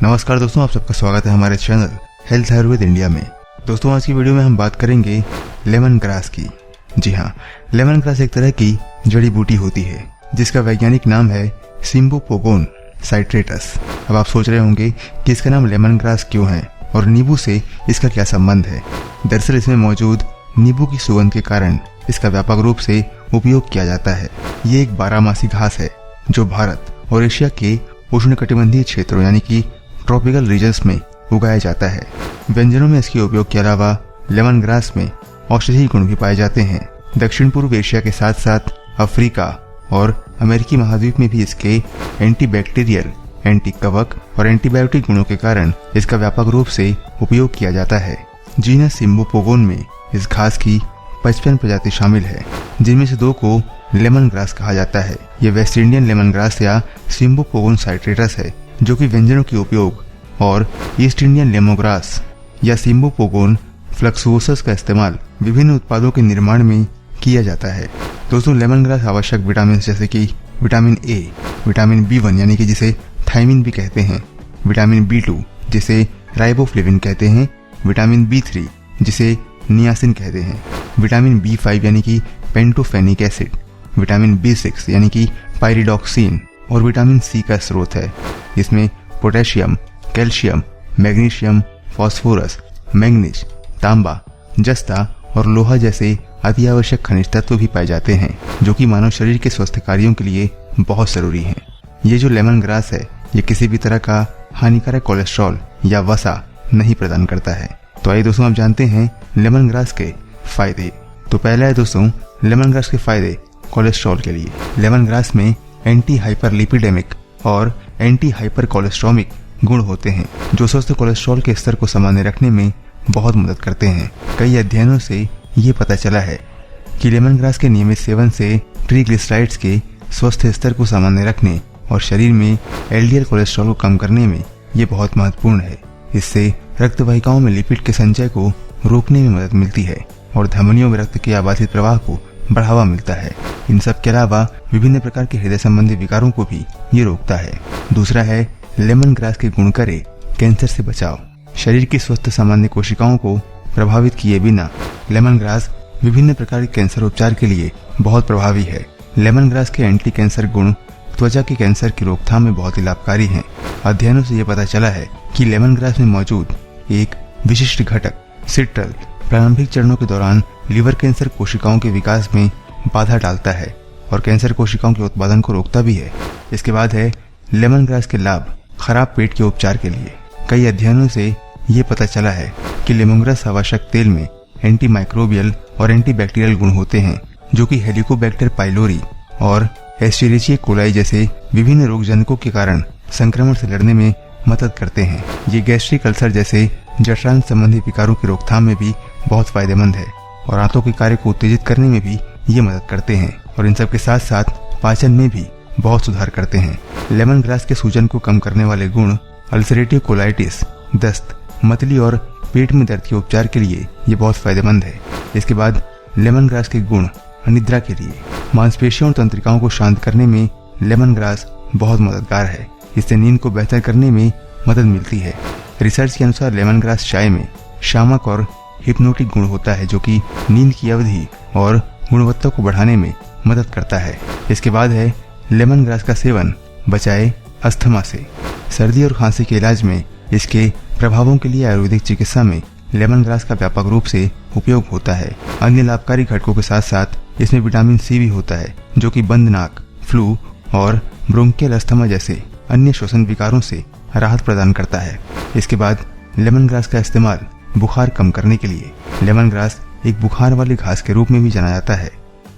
नमस्कार दोस्तों, आप सबका स्वागत है हमारे चैनल हेल्थ आयुर्वेद इंडिया में। दोस्तों, आज की वीडियो में हम बात करेंगे लेमन ग्रास की। जी हाँ, लेमन ग्रास एक तरह की जड़ी बूटी होती है जिसका वैज्ञानिक नाम है सिम्बोपोगोन साइट्रेटस। अब आप सोच रहे होंगे कि इसका नाम लेमन ग्रास क्यों है और नींबू से इसका क्या संबंध है। दरअसल इसमें मौजूद नींबू की सुगंध के कारण इसका व्यापक रूप से उपयोग किया जाता है। ये एक बारहमासी घास है जो भारत और एशिया के उष्णकटिबंधीय क्षेत्रों यानी कि ट्रॉपिकल रीजन्स में उगाया जाता है। व्यंजनों में इसके उपयोग के अलावा लेमन ग्रास में औषधीय गुण भी पाए जाते हैं। दक्षिण पूर्व एशिया के साथ साथ अफ्रीका और अमेरिकी महाद्वीप में भी इसके एंटीबैक्टीरियल, एंटी कवक और एंटीबायोटिक गुणों के कारण इसका व्यापक रूप से उपयोग किया जाता है। जीनस सिम्बोपोगोन में इस घास की 55 प्रजाति शामिल है, जिनमें से 2 को लेमन ग्रास कहा जाता है। ये वेस्ट इंडियन लेमन ग्रास या सिम्बोपोगोन साइट्रेटस है, जो कि व्यंजनों के उपयोग, और ईस्ट इंडियन लेमोग्रास या सिम्बोपोगोन फ्लक्सुओसस का इस्तेमाल विभिन्न उत्पादों के निर्माण में किया जाता है। दोस्तों, लेमन ग्रास आवश्यक विटामिन जैसे कि विटामिन ए, विटामिन B1 यानी कि जिसे थायमिन भी कहते हैं, विटामिन B2 जिसे राइबोफ्लेविन कहते हैं, विटामिन B3 जिसे नियासिन कहते हैं, विटामिन B5 यानी कि पेंटोफेनिक एसिड, विटामिन B6 यानी कि पायरिडॉक्सिन और विटामिन C का स्रोत है। इसमें potassium, calcium, magnesium, phosphorus, manganese, तांबा, जस्ता और लोहा जैसे अति आवश्यक खनिज तत्व भी पाए जाते हैं, जो कि मानव शरीर के स्वस्थ कार्यों के लिए बहुत जरूरी हैं। ये जो लेमन ग्रास है, ये किसी भी तरह का हानिकारक कोलेस्ट्रॉल या वसा नहीं प्रदान करता है। तो आइए दोस्तों, आप जानते हैं लेमन ग्रास के फायदे। तो पहला है दोस्तों, लेमन ग्रास के फायदे कोलेस्ट्रॉल के लिए। लेमन ग्रास में एंटी हाइपरलिपिडेमिक और एंटी हाइपर कोलेस्ट्रोमिक गुण होते हैं, जो स्वस्थ कोलेस्ट्रॉल के स्तर को सामान्य रखने में बहुत मदद करते हैं। कई अध्ययनों से ये पता चला है कि लेमन ग्रास के नियमित सेवन से ट्राइग्लिसराइड्स के स्वस्थ स्तर को सामान्य रखने और शरीर में LDL कोलेस्ट्रॉल को कम करने में ये बहुत महत्वपूर्ण है। इससे रक्त वाहिकाओं में लिपिड के संचय को रोकने में मदद मिलती है और धमनियों में रक्त के आबादित प्रवाह को बढ़ावा मिलता है। इन सब के अलावा विभिन्न प्रकार के हृदय संबंधी विकारों को भी ये रोकता है। दूसरा है, लेमन ग्रास के गुण करे कैंसर से बचाव। शरीर की स्वस्थ सामान्य कोशिकाओं को प्रभावित किए बिना लेमन ग्रास विभिन्न प्रकार के कैंसर उपचार के लिए बहुत प्रभावी है। लेमन ग्रास के एंटी कैंसर गुण त्वचा के कैंसर की रोकथाम में बहुत ही लाभकारी हैं। अध्ययनों से यह पता चला है कि लेमन ग्रास में मौजूद एक विशिष्ट घटक सिट्रल प्रारंभिक चरणों के दौरान लीवर कैंसर कोशिकाओं के विकास में बाधा डालता है और कैंसर कोशिकाओं के उत्पादन को रोकता भी है। इसके बाद है लेमन ग्रास के लाभ खराब पेट के उपचार के लिए। कई अध्ययनों से ये पता चला है कि लेमन ग्रास आवश्यक तेल में एंटी माइक्रोबियल और एंटी बैक्टीरियल गुण होते हैं, जो कि हेलिकोबैक्टर पाइलोरी और एस्चेरिचिया कोलाई जैसे विभिन्न रोगजनकों के कारण संक्रमण से लड़ने में मदद करते हैं। ये गैस्ट्रिक अल्सर जैसे जठरांग संबंधी विकारों की रोकथाम में भी बहुत फायदेमंद है और आंतों के कार्य को उत्तेजित करने में भी ये मदद करते हैं और इन सब के साथ साथ पाचन में भी बहुत सुधार करते हैं। लेमन ग्रास के सूजन को कम करने वाले गुण अल्सरेटिव कोलाइटिस, दस्त, मतली और पेट में दर्द के उपचार के लिए ये बहुत फायदेमंद है। इसके बाद लेमन ग्रास के गुण निद्रा के लिए। मांसपेशियों और तंत्रिकाओं को शांत करने में लेमन ग्रास बहुत मददगार है। इससे नींद को बेहतर करने में मदद मिलती है। रिसर्च के अनुसार लेमन ग्रास चाय में शामक और हिप्नोटिक गुण होता है, जो कि नींद की अवधि और गुणवत्ता को बढ़ाने में मदद करता है। इसके बाद है, लेमन ग्रास का सेवन बचाए अस्थमा से। सर्दी और खांसी के इलाज में इसके प्रभावों के लिए आयुर्वेदिक चिकित्सा में लेमन ग्रास का व्यापक रूप से उपयोग होता है। अन्य लाभकारी घटकों के साथ साथ इसमें विटामिन C भी होता है, जो कि बंद नाक, फ्लू और ब्रोंकियल अस्थमा जैसे अन्य श्वसन विकारों से राहत प्रदान करता है। इसके बाद लेमन ग्रास का इस्तेमाल बुखार कम करने के लिए। लेमन ग्रास एक बुखार वाली घास के रूप में भी जाना जाता है,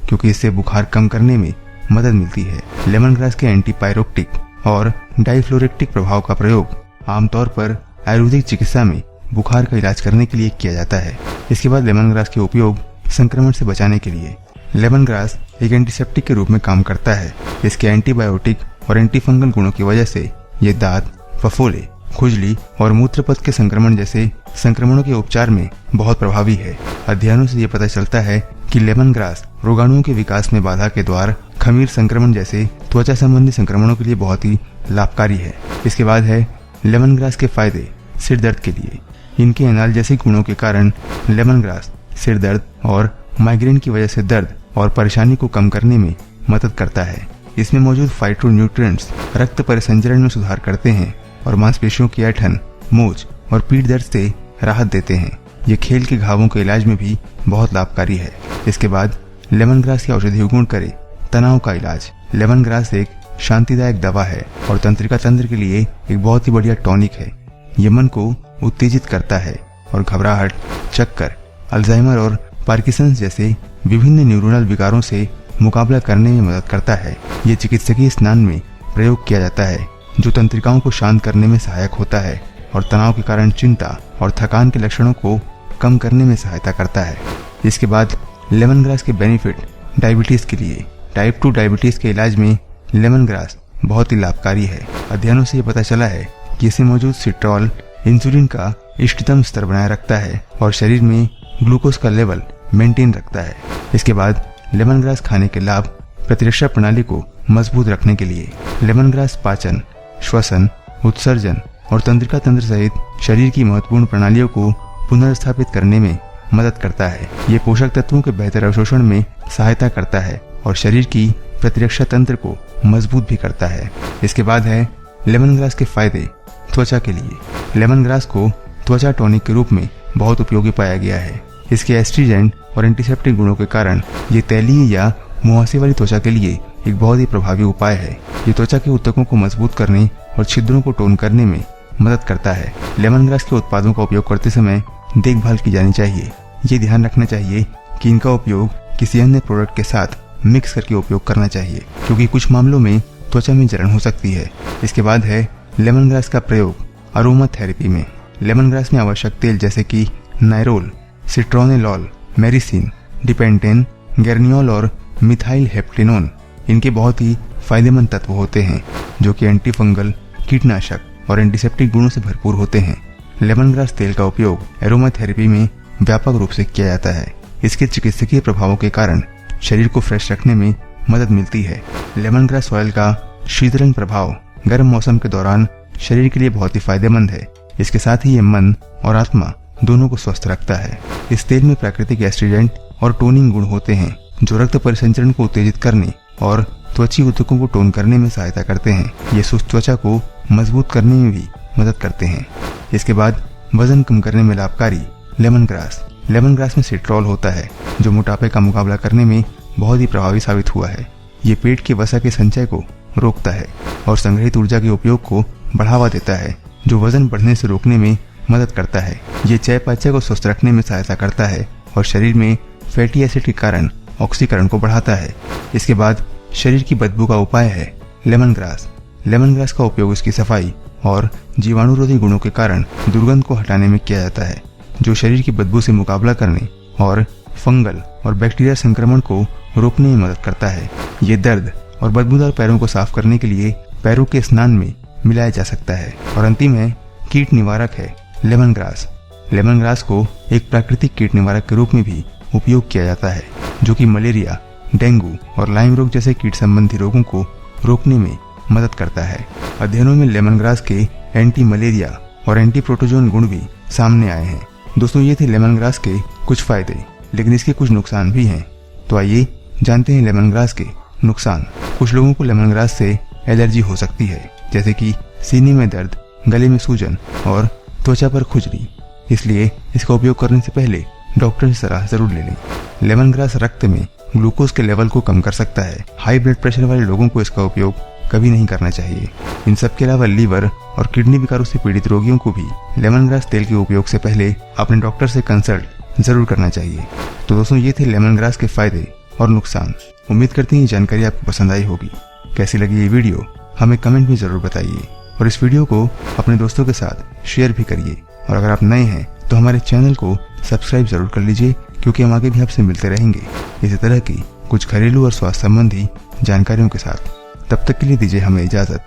क्योंकि इससे बुखार कम करने में मदद मिलती है। लेमन ग्रास के एंटीपायरोक्टिक और डाइफ्लोरेक्टिक प्रभाव का प्रयोग आमतौर पर आयुर्वेदिक चिकित्सा में बुखार का इलाज करने के लिए किया जाता है। इसके बाद लेमन ग्रास के उपयोग संक्रमण से बचाने के लिए। लेमन ग्रास एक एंटीसेप्टिक के रूप में काम करता है। इसके एंटीबायोटिक और एंटीफंगल गुणों की वजह से ये दांत, फफोले, खुजली और मूत्रपथ के संक्रमण जैसे संक्रमणों के उपचार में बहुत प्रभावी है। अध्ययनों से ये पता चलता है कि लेमन ग्रास रोगाणुओं के विकास में बाधा के द्वार, खमीर संक्रमण जैसे त्वचा संबंधी संक्रमणों के लिए बहुत ही लाभकारी है। इसके बाद है लेमन ग्रास के फायदे सिर दर्द के लिए। इनके एनाल्जेसिक गुणों के कारण लेमन ग्रास सिर दर्द और माइग्रेन की वजह से दर्द और परेशानी को कम करने में मदद करता है। इसमें मौजूद फाइटोन्यूट्रिएंट्स रक्त परिसंचरण में सुधार करते हैं और मांसपेशियों की ऐंठन, मोच और पीठ दर्द से राहत देते हैं। ये खेल के घावों के इलाज में भी बहुत लाभकारी है। इसके बाद लेमन ग्रास के औषधीय गुण करें तनाव का इलाज। लेमन ग्रास एक शांतिदायक दवा है और तंत्रिका तंत्र के लिए एक बहुत ही बढ़िया टॉनिक है। ये मन को उत्तेजित करता है और घबराहट, चक्कर, अल्जाइमर और पार्किंसंस जैसे विभिन्न न्यूरोनल विकारों से मुकाबला करने में मदद करता है। ये चिकित्सकीय स्नान में प्रयोग किया जाता है जो तंत्रिकाओं को शांत करने में सहायक होता है और तनाव के कारण चिंता और थकान के लक्षणों को कम करने में सहायता करता है। इसके बाद लेमन ग्रास के बेनिफिट डायबिटीज के लिए। टाइप 2 डायबिटीज के इलाज में लेमन ग्रास बहुत ही लाभकारी है। अध्ययनों से ये पता चला है कि इसमें मौजूद सिट्रॉल इंसुलिन का इष्टतम स्तर बनाए रखता है और शरीर में ग्लूकोज का लेवल मेंटेन रखता है। इसके बाद लेमन ग्रास खाने के लाभ प्रतिरक्षा प्रणाली को मजबूत रखने के लिए। लेमन ग्रास पाचन, श्वसन, उत्सर्जन और तंत्रिका तंत्र सहित शरीर की महत्वपूर्ण प्रणालियों को पुनर्स्थापित करने में मदद करता है। ये पोषक तत्वों के बेहतर अवशोषण में सहायता करता है और शरीर की प्रतिरक्षा तंत्र को मजबूत भी करता है। इसके बाद है लेमन ग्रास के फायदे त्वचा के लिए। लेमन ग्रास को त्वचा टॉनिक के रूप में बहुत उपयोगी पाया गया है। इसके एस्ट्रीजेंट और एंटीसेप्टिक गुणों के कारण ये तैलीय या मुहासे वाली त्वचा के लिए एक बहुत ही प्रभावी उपाय है। ये त्वचा के ऊतकों को मजबूत करने और छिद्रों को टोन करने में मदद करता है। लेमन ग्रास के उत्पादों का उपयोग करते समय देखभाल की जानी चाहिए। ये ध्यान रखना चाहिए कि इनका उपयोग किसी अन्य प्रोडक्ट के साथ मिक्स करके उपयोग करना चाहिए क्योंकि कुछ मामलों में त्वचा में जलन हो सकती है। इसके बाद है लेमन ग्रास का प्रयोग अरोमा थेरेपी में। लेमन ग्रास में आवश्यक तेल जैसे कि नायरोल, सिट्रोनेलॉल, मेरिसिन, डिपेंटेन, गेर्नियोल और मिथाइल हेप्टेनोन इनके बहुत ही फायदेमंद तत्व होते हैं जो कि एंटी फंगल, कीटनाशक और एंटीसेप्टिक गुणों से भरपूर होते हैं। लेमन ग्रास तेल का उपयोग एरोमा थेरेपी में व्यापक रूप से किया जाता है। इसके चिकित्सकीय प्रभावों के कारण शरीर को फ्रेश रखने में मदद मिलती है। लेमन ग्रास ऑयल का शीतलन प्रभाव गर्म मौसम के दौरान शरीर के लिए बहुत ही फायदेमंद है। इसके साथ ही ये मन और आत्मा दोनों को स्वस्थ रखता है। इस तेल में प्राकृतिक एस्ट्रीजेंट और टोनिंग गुण होते हैं जो रक्त परिसंचरण को उत्तेजित करने और त्वची ऊतकों को टोन करने में सहायता करते हैं। ये सुस्त त्वचा को मजबूत करने में भी मदद करते हैं। इसके बाद वजन कम करने में लाभकारी लेमन ग्रास। लेमन ग्रास में सिट्रॉल होता है जो मोटापे का मुकाबला करने में बहुत ही प्रभावी साबित हुआ है। ये पेट के वसा के संचय को रोकता है और संग्रहित ऊर्जा के उपयोग को बढ़ावा देता है जो वजन बढ़ने से रोकने में मदद करता है। ये चयापचय को स्वस्थ रखने में सहायता करता है और शरीर में फैटी एसिड के कारण ऑक्सीकरण को बढ़ाता है। इसके बाद शरीर की बदबू का उपाय है लेमन ग्रास। लेमन ग्रास का उपयोग इसकी सफाई और जीवाणुरोधी गुणों के कारण दुर्गंध को हटाने में किया जाता है जो शरीर की बदबू से मुकाबला करने और फंगल और बैक्टीरिया संक्रमण को रोकने में मदद करता है। ये दर्द और बदबूदार पैरों को साफ करने के लिए पैरों के स्नान में मिलाया जा सकता है। और अंतिम है कीट निवारक है लेमन ग्रास। लेमन ग्रास को एक प्राकृतिक कीट निवारक के रूप में भी उपयोग किया जाता है जो कि मलेरिया, डेंगू और लाइम रोग जैसे कीट संबंधी रोगों को रोकने में मदद करता है। अध्ययनों में लेमन ग्रास के एंटी मलेरिया और एंटी प्रोटोजोन गुण भी सामने आए हैं। दोस्तों ये थे लेमन ग्रास के कुछ फायदे, लेकिन इसके कुछ नुकसान भी हैं। तो आइए जानते हैं लेमन ग्रास के नुकसान। कुछ लोगों को लेमन ग्रास से एलर्जी हो सकती है जैसे कि सीने में दर्द, गले में सूजन और त्वचा पर खुजली। इसलिए इसका उपयोग करने से पहले डॉक्टर से सलाह जरूर ले लें। लेमन ग्रास रक्त में ग्लूकोज के लेवल को कम कर सकता है। हाई ब्लड प्रेशर वाले लोगों को इसका उपयोग कभी नहीं करना चाहिए। इन सब के अलावा लीवर और किडनी विकारों से पीड़ित रोगियों को भी लेमन ग्रास तेल के उपयोग से पहले अपने डॉक्टर से कंसल्ट जरूर करना चाहिए। तो दोस्तों ये थे लेमन ग्रास के फायदे और नुकसान। उम्मीद करते हैं ये जानकारी आपको पसंद आई होगी। कैसी लगी ये वीडियो हमें कमेंट में जरूर बताइए और इस वीडियो को अपने दोस्तों के साथ शेयर भी करिए। और अगर आप नए हैं तो हमारे चैनल को सब्सक्राइब जरूर कर लीजिए क्योंकि हम आगे भी आपसे मिलते रहेंगे इसी तरह की कुछ घरेलू और स्वास्थ्य संबंधी जानकारियों के साथ। तब तक के लिए दीजिए हमें इजाजत।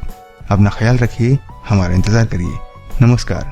अपना ख्याल रखिए, हमारा इंतजार करिए। नमस्कार।